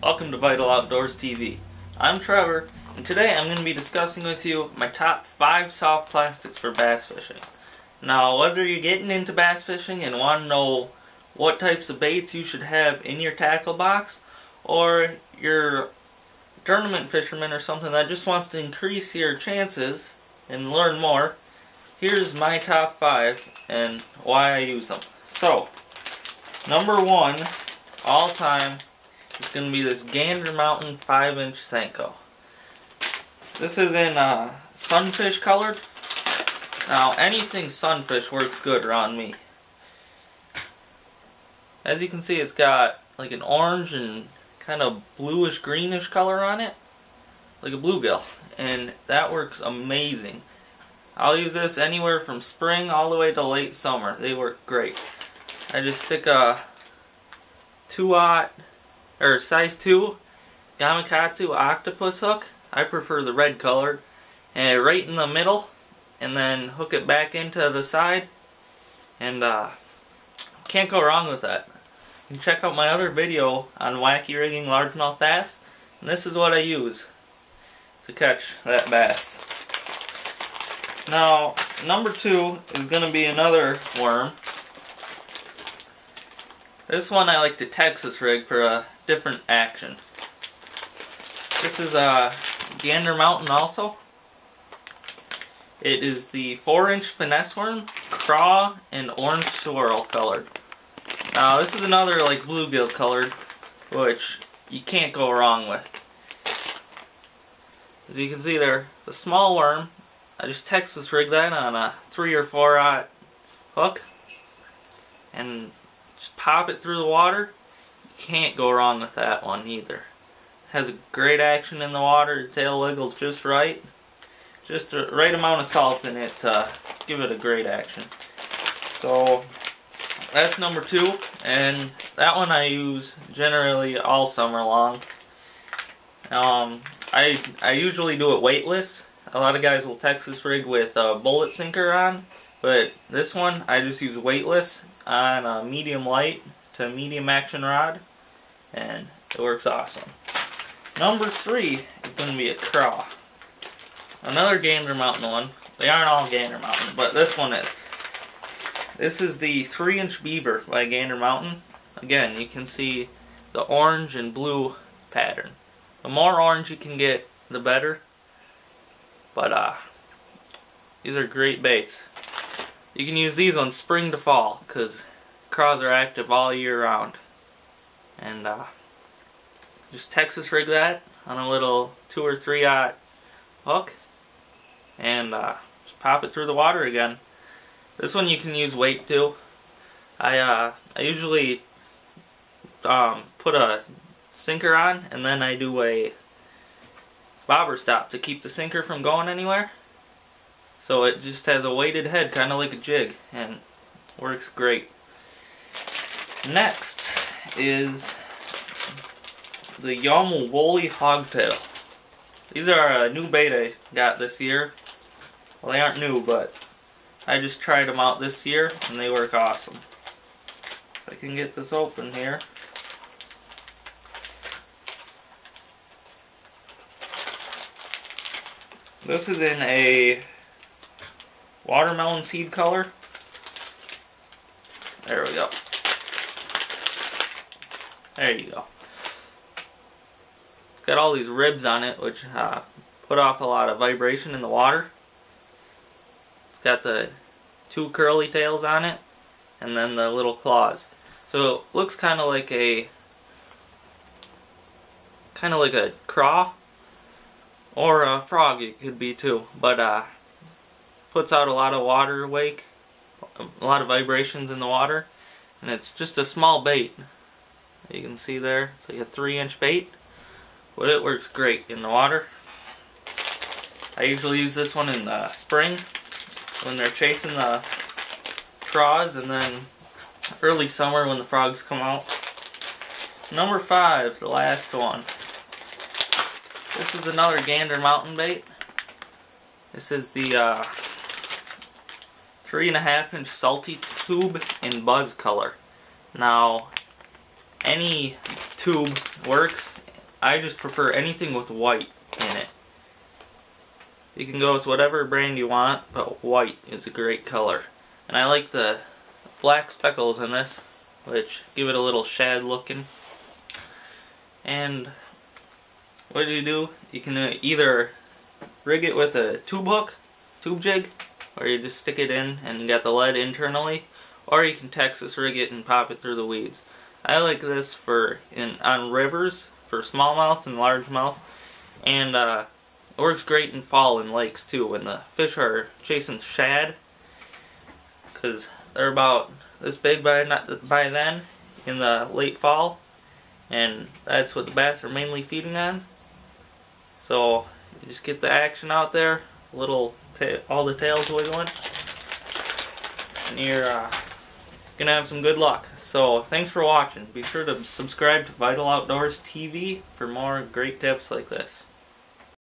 Welcome to Vital Outdoors TV. I'm Trevor, and today I'm going to be discussing with you my top 5 soft plastics for bass fishing. Now, whether you're getting into bass fishing and want to know what types of baits you should have in your tackle box, or you're a tournament fisherman or something that just wants to increase your chances and learn more, here's my top 5 and why I use them. So, number 1, all time, it's going to be this Gander Mountain 5-inch Senko. This is in Sunfish colored. Now, anything Sunfish works good around me. As you can see, it's got like an orange and kind of bluish greenish color on it, like a bluegill, and that works amazing. I'll use this anywhere from spring all the way to late summer. They work great. I just stick a 2/0 or size 2 Gamakatsu octopus hook. I prefer the red colored, and right in the middle, and then hook it back into the side, and can't go wrong with that. You can check out my other video on wacky rigging largemouth bass, and this is what I use to catch that bass. Now, number 2 is going to be another worm. This one I like to Texas rig for a different action. This is a Gander Mountain also. It is the 4-inch Finesse worm, Craw, and orange Swirl colored. Now this is another like bluegill colored, which you can't go wrong with. As you can see there, it's a small worm. I just Texas rig that on a 3 or 4/0 hook, and just pop it through the water. You can't go wrong with that one either. Has a great action in the water. The tail wiggles just right. Just the right amount of salt in it to give it a great action. So that's number 2, and that one I use generally all summer long. I usually do it weightless. A lot of guys will Texas rig with a bullet sinker on, but this one I just use weightless on a medium light to medium action rod, and it works awesome. Number 3 is going to be a Craw. Another Gander Mountain one. They aren't all Gander Mountain, but this one is. This is the 3-inch Beaver by Gander Mountain. Again, you can see the orange and blue pattern. The more orange you can get, the better. But these are great baits. You can use these on spring to fall because craws are active all year round. And just Texas rig that on a little 2 or 3/0 hook, and just pop it through the water again. This one you can use weight too. I usually put a sinker on, and then I do a bobber stop to keep the sinker from going anywhere. So it just has a weighted head, kind of like a jig, and works great. Next is the Loli Hawgtail. These are a new bait I got this year. Well, they aren't new, but I just tried them out this year, and they work awesome. If I can get this open here. This is in a watermelon seed color. There we go. There you go. It's got all these ribs on it, which put off a lot of vibration in the water. It's got the 2 curly tails on it, and then the little claws. So it looks kind of like a craw, or a frog it could be too, but puts out a lot of water wake, a lot of vibrations in the water, and it's just a small bait. You can see there, it's like a 3-inch bait, but it works great in the water. I usually use this one in the spring when they're chasing the craws, and then early summer when the frogs come out. Number 5, the last one. This is another Gander Mountain bait. This is the 3.5-inch salty tube in buzz color. Now, any tube works, I just prefer anything with white in it. You can go with whatever brand you want, but white is a great color. And I like the black speckles in this, which give it a little shad looking. And what do? You can either rig it with a tube hook, tube jig, or you just stick it in and you got the lead internally, or you can Texas rig it and pop it through the weeds. I like this on rivers for smallmouth and largemouth, and it works great in fall in lakes too when the fish are chasing shad, because they're about this big by then in the late fall, and that's what the bass are mainly feeding on. So you just get the action out there, all the tails wiggling, and you're gonna have some good luck. So thanks for watching. Be sure to subscribe to Vital Outdoors TV for more great tips like this.